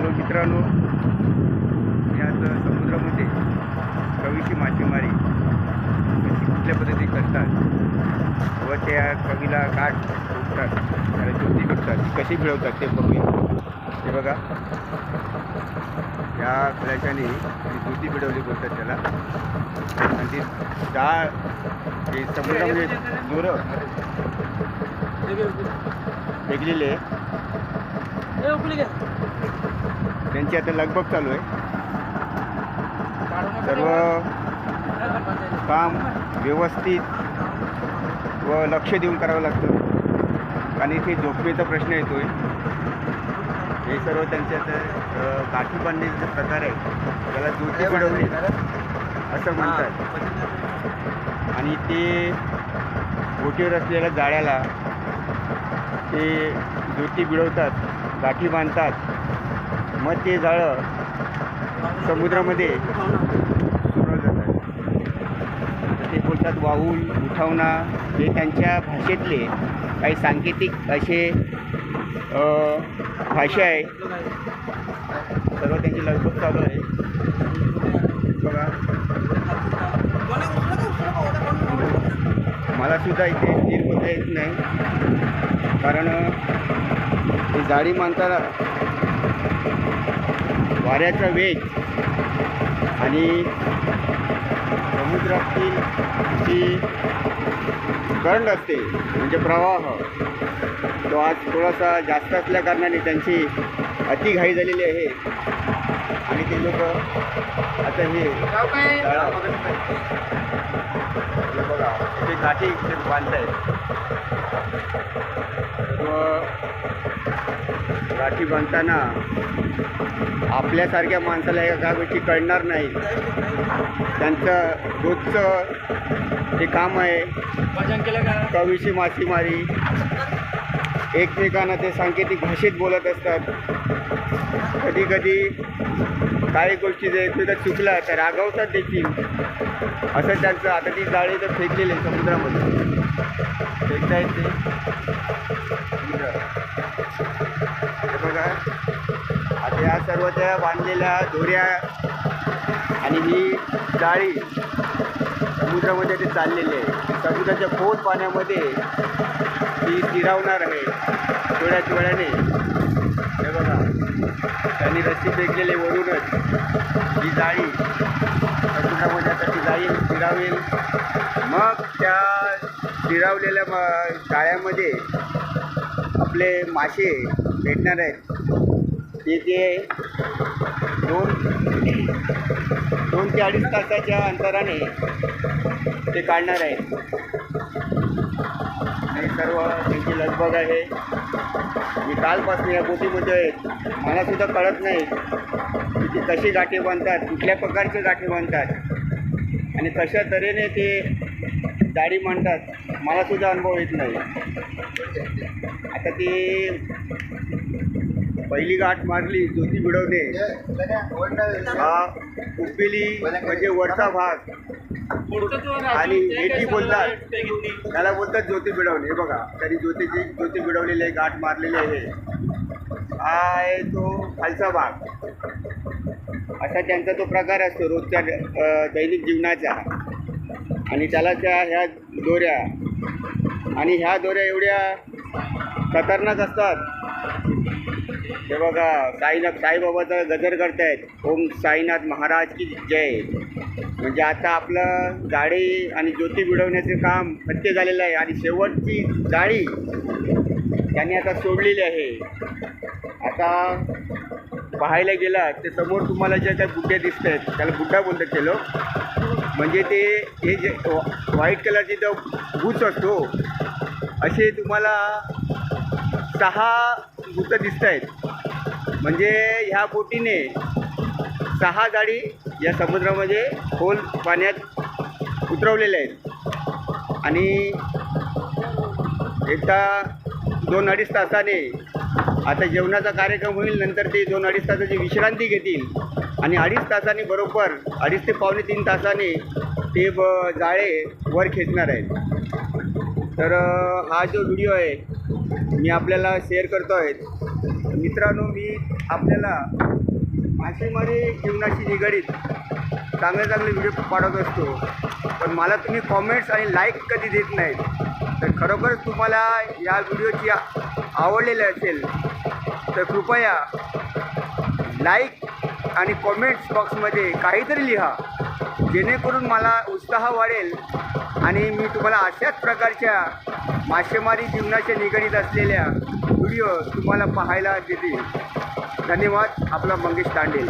Hello मित्रांनो, मी आज समुद्रामध्ये कवीची मासेमारी कशी कुठल्या पद्धती करतात व त्या कवीला गाठ उठतात, त्याला ज्योती भेटतात, ती कशी मिळवतात ते बघूया. हे बघा, या खळ्याच्याने ज्योती मिळवली बोलतात त्याला. आणि ती डाळ ते समुद्रामध्ये दोरं फेकलेले त्यांची आता लगबग चालू आहे. सर्व काम व्यवस्थित व लक्ष देऊन करावं लागतं, आणि इथे झोपण्याचा प्रश्न येतोय. हे सर्व त्यांचे आता गाठी बांधण्याचे प्रकार आहे, त्याला ज्योती मिळवणे असं म्हणतात. आणि ते बोटीवर असलेल्या जाळ्याला ते ज्योती मिळवतात, गाठी बांधतात. मग ते जाळं समुद्रामध्ये सोडवलं जातं. ते बोलतात वाहून उठवणा. हे त्यांच्या भाषेतले काही सांकेतिक असे भाषा आहे. सर्व त्यांची लगबग चालू आहे. बघा, मला सुद्धा इथे स्थिर होता येत नाही, कारण ही जाळी मानताना वाऱ्याचा वेग आणि समुद्रातील जी करंट असते म्हणजे प्रवाह, तो आज थोडासा जास्त असल्या कारणाने त्यांची अतिघाई झालेली आहे. आणि ते लोक आता हे बघा, ते गाठी बांधत आहेत व गाठी बांधताना आपल्यासारख्या माणसाला ह्या गोष्टी कळणार नाही. त्यांचं रोजचं ते काम आहे कवीची मासेमारी. एकमेकांना ते सांकेतिक भाषेत बोलत असतात. कधी कधी काही गोष्टी जर एकमेकात चुकला तर रागावतात देखील. असं त्यांचं. आता ती जाळी तर फेकलेली आहे समुद्रामध्ये, फेकता येते. हे बघा, आता या सर्व त्या बांधलेल्या दोऱ्या आणि ही जाळी समुद्रामध्ये ते चाललेली आहे. समुद्राच्या खोल पाण्यामध्ये ती स्थिरावणार आहे थोड्याच वेळाने. हे बघा, त्यांनी रस्सी फेकलेली वरूनच. ही जाळी समुद्रामध्ये आता ती जाळी स्थिरावेल. मग त्या स्थिरावलेल्या जाळ्यामध्ये आपले मासे भेटणार आहेत. ते 2 ते 2.5 तासाच्या अंतराने ते काढणार आहेत. आणि सर्व त्यांची लगबग आहे. मी कालपासून या बोटीमध्ये आहेत. मलासुद्धा कळत नाही की ते कशी गाठी बांधतात, कुठल्या प्रकारचे गाठी बांधतात आणि कशा तऱ्हेने ते जाळी मांडतात. मलासुद्धा अनुभव येत नाही. आता ती पहिली गाठ मारली ज्योती मिळवणे, हा उपेली म्हणजे वरचा भाग, आणि हेटी बोलतात, त्याला बोलतात ज्योती मिळवणे. हे बघा, त्यांनी ज्योती मिळवलेली आहे, गाठ मारलेली आहे. हा आहे तो खालचा भाग. असा त्यांचा तो प्रकार असतो रोजच्या दैनिक जीवनाचा. आणि त्याला त्या ह्या दोऱ्या, आणि ह्या दोऱ्या एवढ्या खतरनाक असतात. हे बघा, साईबाबाचा गजर करतायत, ओम साईनाथ महाराज की जय. म्हणजे आता आपलं जाळी आणि ज्योती मिळवण्याचे काम सत्य झालेलं आहे. आणि शेवटची जाळी त्यांनी आता सोडलेली आहे. आता पाहायला गेला ते समोर तुम्हाला जे काही बुड्डे दिसत आहेत, त्याला बुड्डा बोलतात ते लोक. म्हणजे ते हे जे व्हाईट कलरचे जो भूत असतो, असे तुम्हाला 6 भूतं दिसत आहेत. म्हणजे ह्या बोटीने 6 जाळी या समुद्रामध्ये खोल पाण्यात उतरवलेल्या आहेत. आणि एकदा 2-2.5 तासाने आता जेवणाचा कार्यक्रम होईल. नंतर ते 2-2.5 तासाची विश्रांती घेतील. आणि 2.5 तासांनी, बरोबर 2.5 ते पावणे 3 तासाने ते जाळे वर खेचणार आहेत. तर हा जो व्हिडिओ आहे मी आपल्याला शेअर करतो आहे. मित्रांनो, मी आपल्याला मासेमारी जीवनाशी निगडीत चांगले चांगले व्हिडिओ पाठवत असतो, पण मला तुम्ही कॉमेंट्स आणि लाईक कधी देत नाहीत. तर खरोखरच तुम्हाला या व्हिडिओची आवडलेले असेल तर कृपया लाईक आणि कॉमेंट्स बॉक्समध्ये काहीतरी लिहा, जेणेकरून मला उत्साह वाढेल आणि मी तुम्हाला अशाच प्रकारच्या मासेमारी जीवनाशी निगडीत असलेल्या व्हिडिओ तुम्हाला पाहायला देतील. धन्यवाद. आपला मंगेश तांडेल.